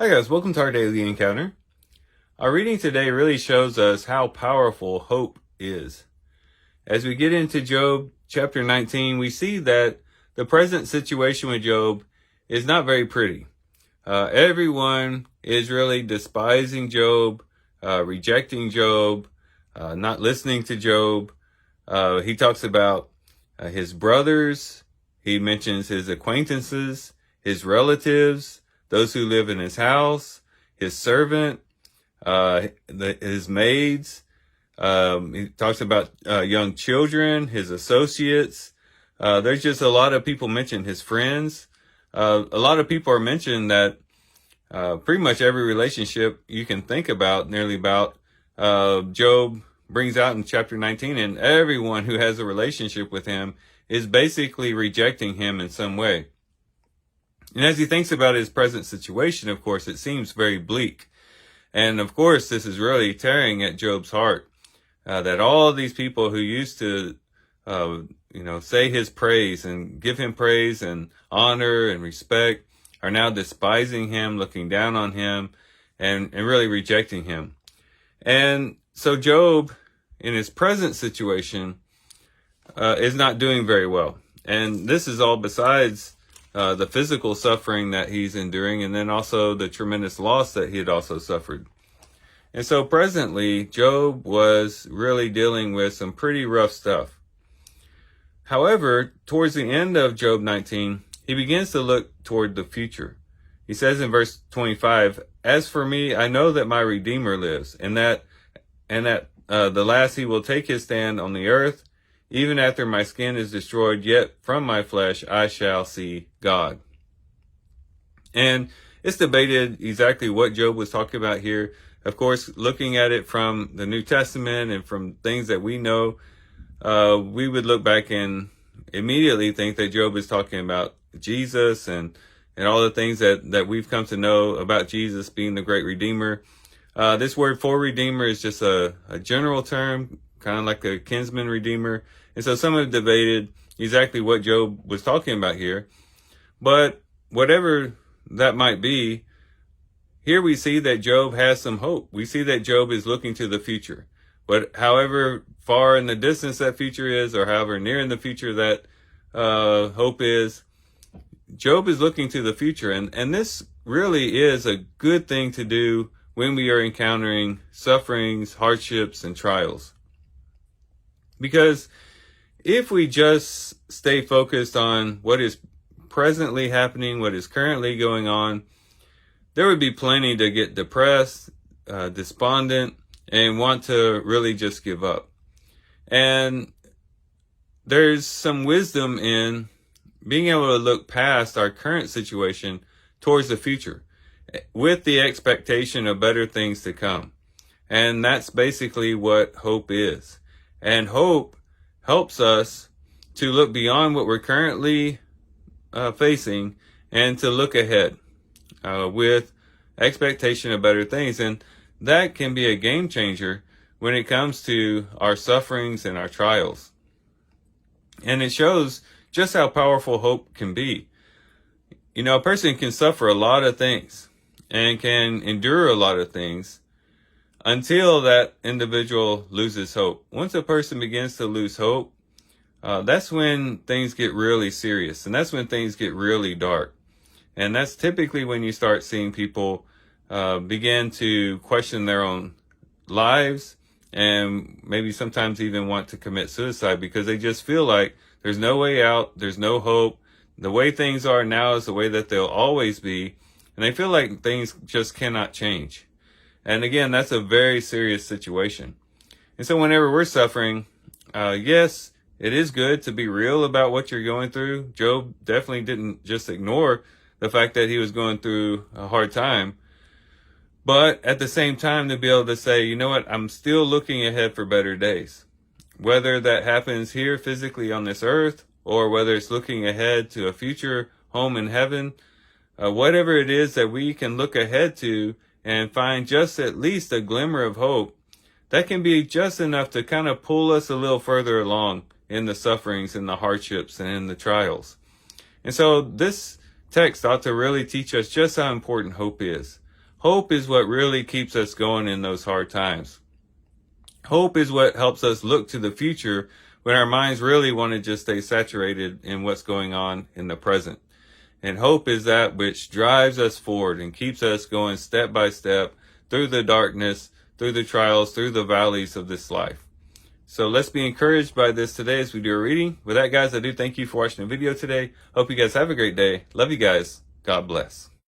Hi guys, welcome to our daily encounter. Our reading today really shows us how powerful hope is. As we get into Job chapter 19, we see that the present situation with Job is not very pretty. Everyone is really despising Job, rejecting Job, not listening to Job. He talks about his brothers. He mentions his acquaintances, his relatives, those who live in his house, his servant, his maids. He talks about young children, his associates. There's just a lot of people mentioned, his friends. A lot of people are mentioned that pretty much every relationship you can think about, nearly about, Job brings out in chapter 19, and everyone who has a relationship with him is basically rejecting him in some way. And as he thinks about his present situation, of course, it seems very bleak. And of course, this is really tearing at Job's heart, that all of these people who used to, say his praise and give him praise and honor and respect are now despising him, looking down on him, and really rejecting him. And so Job, in his present situation, is not doing very well. And this is all besides the physical suffering that he's enduring, and then also the tremendous loss that he had also suffered. And so presently, Job was really dealing with some pretty rough stuff. However, towards the end of Job 19, he begins to look toward the future. He says in verse 25, "As for me, I know that my Redeemer lives, and that the last he will take his stand on the earth. Even after my skin is destroyed, yet from my flesh I shall see God." And it's debated exactly what Job was talking about here. Of course, looking at it from the New Testament and from things that we know, we would look back and immediately think that Job is talking about Jesus and all the things that we've come to know about Jesus being the great Redeemer. This word for Redeemer is just a general term, kind of like a kinsman redeemer. And so some have debated exactly what Job was talking about here. But whatever that might be, here we see that Job has some hope. We see that Job is looking to the future. But however far in the distance that future is, or however near in the future that hope is, Job is looking to the future. And this really is a good thing to do when we are encountering sufferings, hardships, and trials. Because if we just stay focused on what is presently happening, what is currently going on, there would be plenty to get depressed, despondent, and want to really just give up. And there's some wisdom in being able to look past our current situation towards the future with the expectation of better things to come. And that's basically what hope is. And hope helps us to look beyond what we're currently facing and to look ahead with expectation of better things. And that can be a game changer when it comes to our sufferings and our trials. And it shows just how powerful hope can be. You know, a person can suffer a lot of things and can endure a lot of things until that individual loses hope. Once a person begins to lose hope, that's when things get really serious, and that's when things get really dark. And that's typically when you start seeing people begin to question their own lives, and maybe sometimes even want to commit suicide because they just feel like there's no way out, there's no hope. The way things are now is the way that they'll always be, and they feel like things just cannot change. And again, that's a very serious situation. And so whenever we're suffering, yes, it is good to be real about what you're going through. Job definitely didn't just ignore the fact that he was going through a hard time. But at the same time, to be able to say, you know what, I'm still looking ahead for better days. Whether that happens here physically on this earth, or whether it's looking ahead to a future home in heaven, whatever it is that we can look ahead to and find just at least a glimmer of hope, that can be just enough to kind of pull us a little further along in the sufferings and the hardships and in the trials. And so this text ought to really teach us just how important hope is. Hope is what really keeps us going in those hard times. Hope is what helps us look to the future when our minds really want to just stay saturated in what's going on in the present. And hope is that which drives us forward and keeps us going step by step through the darkness, through the trials, through the valleys of this life. So let's be encouraged by this today as we do a reading. With that, guys, I do thank you for watching the video today. Hope you guys have a great day. Love you guys. God bless.